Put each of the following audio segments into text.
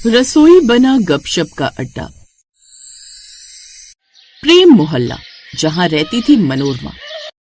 रसोई बना गपशप का अड्डा। प्रेम मोहल्ला, जहां रहती थी मनोरमा।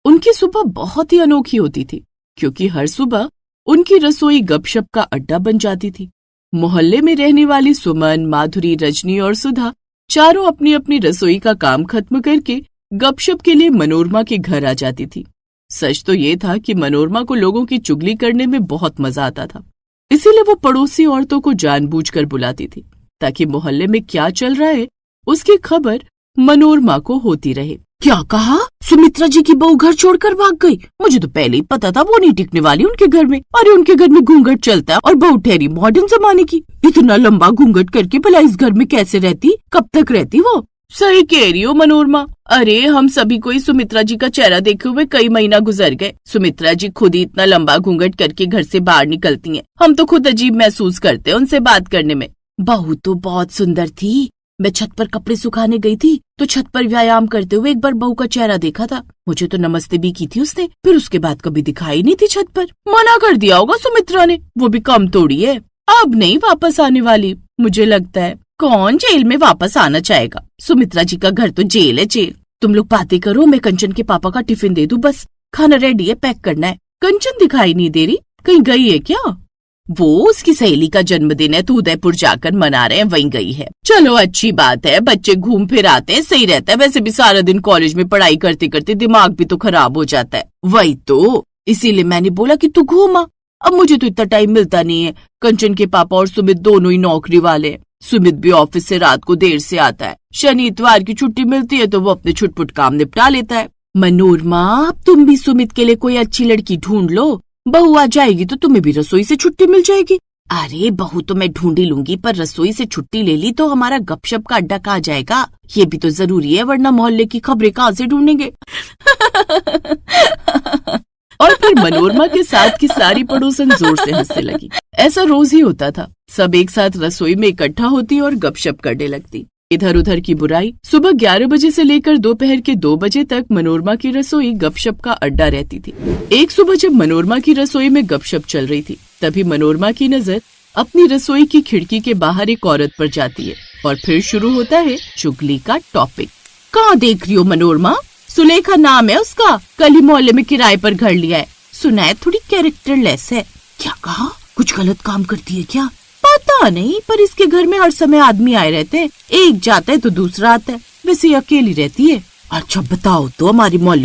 उनकी सुबह बहुत ही अनोखी होती थी, क्योंकि हर सुबह उनकी रसोई गपशप का अड्डा बन जाती थी। मोहल्ले में रहने वाली सुमन, माधुरी, रजनी और सुधा चारों अपनी अपनी रसोई का काम खत्म करके गपशप के लिए मनोरमा के घर आ जाती थी। सच तो ये था कि मनोरमा को लोगों की चुगली करने में बहुत मजा आता था, इसीलिए वो पड़ोसी औरतों को जानबूझकर बुलाती थी, ताकि मोहल्ले में क्या चल रहा है उसकी खबर मनोरमा को होती रहे। क्या कहा? सुमित्रा जी की बहू घर छोड़कर भाग गई? मुझे तो पहले ही पता था वो नहीं टिकने वाली उनके घर में। अरे उनके घर में घूंघट चलता है और बहू ठहरी मॉडर्न जमाने की। इतना लंबा घूंघट करके भला इस घर में कैसे रहती? कब तक रहती वो? सही कह रही हो मनोरमा। अरे हम सभी को ही सुमित्रा जी का चेहरा देखे हुए कई महीना गुजर गए। सुमित्रा जी खुद ही इतना लंबा घूंघट करके घर से बाहर निकलती हैं। हम तो खुद अजीब महसूस करते हैं उनसे बात करने में। बहू तो बहुत सुंदर थी। मैं छत पर कपड़े सुखाने गई थी तो छत पर व्यायाम करते हुए एक बार बहू का चेहरा देखा था। मुझे तो नमस्ते भी की थी उसने, फिर उसके बाद कभी दिखाई नहीं थी छत पर। मना कर दिया होगा सुमित्रा ने, वो भी कम तोड़ी है। अब नहीं वापस आने वाली मुझे लगता है। कौन जेल में वापस आना चाहेगा? सुमित्रा जी का घर तो जेल है, जेल। तुम लोग बातें करो, मैं कंचन के पापा का टिफिन दे दूं बस। खाना रेडी है, पैक करना है। कंचन दिखाई नहीं दे रही, कहीं गई है क्या? वो उसकी सहेली का जन्मदिन है तो उदयपुर जाकर मना रहे हैं, वहीं गई है। चलो अच्छी बात है, बच्चे घूम फिर आते हैं, सही रहता है। वैसे भी सारा दिन कॉलेज में पढ़ाई करते करते दिमाग भी तो खराब हो जाता है। वही तो, इसीलिए मैंने बोला कि तू घूमा। अब मुझे तो इतना टाइम मिलता नहीं है। कंचन के पापा और सुमित दोनों ही नौकरी वाले हैं। सुमित भी ऑफिस से रात को देर से आता है। शनि इतवार की छुट्टी मिलती है तो वो अपने छुटपुट काम निपटा लेता है। मनोरमा, अब तुम भी सुमित के लिए कोई अच्छी लड़की ढूंढ लो। बहू आ जाएगी तो तुम्हें भी रसोई से छुट्टी मिल जाएगी। अरे बहू तो मैं ढूंढ ही लूंगी, पर रसोई से छुट्टी ले ली तो हमारा गपशप का अड्डा कहाँ जाएगा? ये भी तो जरूरी है, वरना मोहल्ले की खबरें कहाँ से ढूंढेंगे? और फिर मनोरमा के साथ की सारी पड़ोसन जोर से हंसने लगी। ऐसा रोज ही होता था। सब एक साथ रसोई में इकट्ठा होती और गपशप करने लगती। इधर उधर की बुराई। सुबह 11 बजे से लेकर दोपहर के 2 बजे तक मनोरमा की रसोई गपशप का अड्डा रहती थी। एक सुबह जब मनोरमा की रसोई में गपशप चल रही थी, तभी मनोरमा की नजर अपनी रसोई की खिड़की के बाहर एक औरत पर जाती है और फिर शुरू होता है चुगली का टॉपिक। कहाँ देख रही हो मनोरमा? सुलेखा नाम है उसका, कल ही मोहल्ले में किराए पर घर लिया है। सुना है थोड़ी कैरेक्टरलेस है। क्या कहा? कुछ गलत काम करती है क्या? पता नहीं, पर इसके घर में हर समय आदमी आए रहते हैं। एक जाता है तो दूसरा आता है। वैसे अकेली रहती है। अच्छा बताओ तो, हमारी मोहल्ले